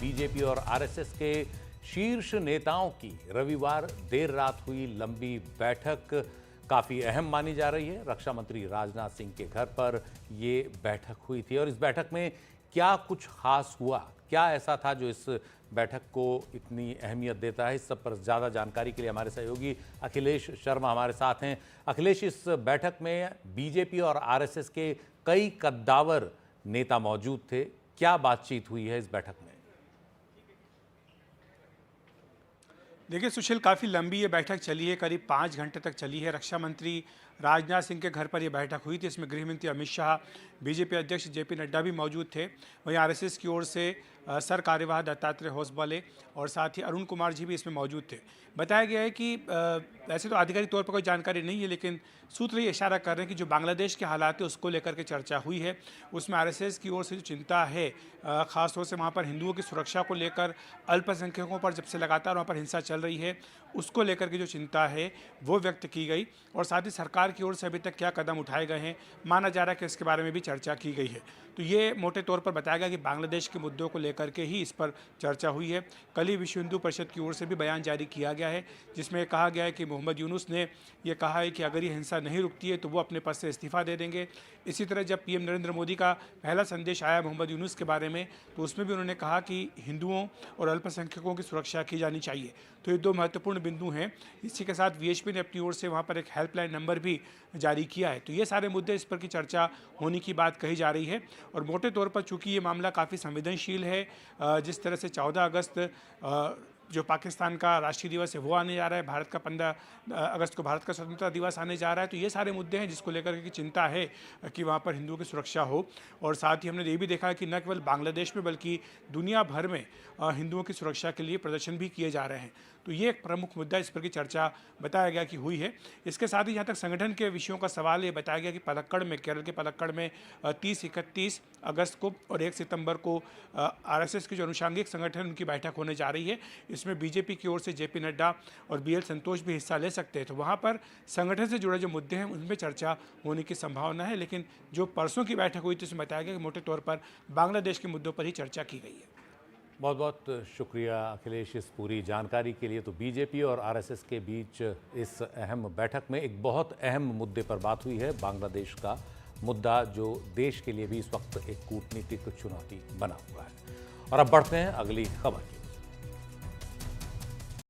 BJP और RSS के शीर्ष नेताओं की रविवार देर रात हुई लंबी बैठक काफी अहम मानी जा रही है। रक्षा मंत्री राजनाथ सिंह के घर पर यह बैठक हुई थी और इस बैठक में क्या कुछ खास हुआ, क्या ऐसा था जो इस बैठक को इतनी अहमियत देता है, इस सब पर ज़्यादा जानकारी के लिए हमारे सहयोगी अखिलेश शर्मा हमारे साथ हैं। अखिलेश, इस बैठक में बीजेपी और आरएसएस के कई कद्दावर नेता मौजूद थे, क्या बातचीत हुई है इस बैठक में? देखिए सुशील, काफ़ी लंबी ये बैठक चली है, करीब 5 घंटे तक चली है। रक्षा मंत्री राजनाथ सिंह के घर पर यह बैठक हुई थी। इसमें गृह मंत्री अमित शाह, बीजेपी अध्यक्ष जेपी नड्डा भी मौजूद थे। वहीं आरएसएस की ओर से सर कार्यवाह दत्तात्रेय होसबले और साथ ही अरुण कुमार जी भी इसमें मौजूद थे। बताया गया है कि वैसे तो आधिकारिक तौर पर कोई जानकारी नहीं है, लेकिन सूत्र ये इशारा कर रहे हैं कि जो बांग्लादेश के हालात है उसको लेकर के चर्चा हुई है। उसमें आरएसएस की ओर से जो चिंता है, ख़ासतौर से वहाँ पर हिंदुओं की सुरक्षा को लेकर, अल्पसंख्यकों पर जब से लगातार वहाँ पर हिंसा चल रही है उसको लेकर के जो चिंता है वो व्यक्त की गई। और साथ ही सरकार की ओर से अभी तक क्या कदम उठाए गए हैं, माना जा रहा है कि इसके बारे में भी चर्चा की गई है। तो ये मोटे तौर पर बताया गया कि बांग्लादेश के मुद्दों को लेकर के ही इस पर चर्चा हुई है। कल ही विश्व हिंदू परिषद की ओर से भी बयान जारी किया गया है, जिसमें कहा गया है कि मोहम्मद यूनुस ने ये कहा है कि अगर ये हिंसा नहीं रुकती है तो वो अपने पद से इस्तीफा दे देंगे। इसी तरह जब पीएम नरेंद्र मोदी का पहला संदेश आया मोहम्मद यूनुस के बारे में, तो उसमें भी उन्होंने कहा कि हिंदुओं और अल्पसंख्यकों की सुरक्षा की जानी चाहिए। तो ये दो महत्वपूर्ण बिंदु हैं। इसी के साथ वीएचपी ने अपनी ओर से वहाँ पर एक हेल्पलाइन नंबर भी जारी किया है। तो ये सारे मुद्दे, इस पर की चर्चा होने की बात कही जा रही है। और मोटे तौर पर चूंकि ये मामला काफ़ी संवेदनशील है, जिस तरह से 14 अगस्त जो पाकिस्तान का राष्ट्रीय दिवस है वो आने जा रहा है, भारत का 15 अगस्त को भारत का स्वतंत्रता दिवस आने जा रहा है। तो ये सारे मुद्दे हैं जिसको लेकर के चिंता है कि वहाँ पर हिंदुओं की सुरक्षा हो। और साथ ही हमने ये भी देखा है कि न केवल बांग्लादेश में बल्कि दुनिया भर में हिंदुओं की सुरक्षा के लिए प्रदर्शन भी किए जा रहे हैं। तो ये एक प्रमुख मुद्दा, इस पर की चर्चा बताया गया कि हुई है। इसके साथ ही जहाँ तक संगठन के विषयों का सवाल है, बताया गया कि पलक्कड़ में, केरल के पलक्कड़ में 30-31 अगस्त को और 1 सितंबर को आरएसएस की जो अनुषांगिक संगठन उनकी बैठक होने जा रही है। इसमें बीजेपी की ओर से जेपी नड्डा और बीएल संतोष भी हिस्सा ले सकते हैं। तो वहाँ पर संगठन से जुड़े जो मुद्दे हैं उनमें चर्चा होने की संभावना है। लेकिन जो परसों की बैठक हुई थी उसमें बताया गया कि मोटे तौर पर बांग्लादेश के मुद्दों पर ही चर्चा की गई है। बहुत बहुत शुक्रिया अखिलेश इस पूरी जानकारी के लिए। तो बीजेपी और आरएसएस के बीच इस अहम बैठक में एक बहुत अहम मुद्दे पर बात हुई है, बांग्लादेश का मुद्दा, जो देश के लिए भी इस वक्त एक कूटनीतिक चुनौती बना हुआ है। और अब बढ़ते हैं अगली खबर की।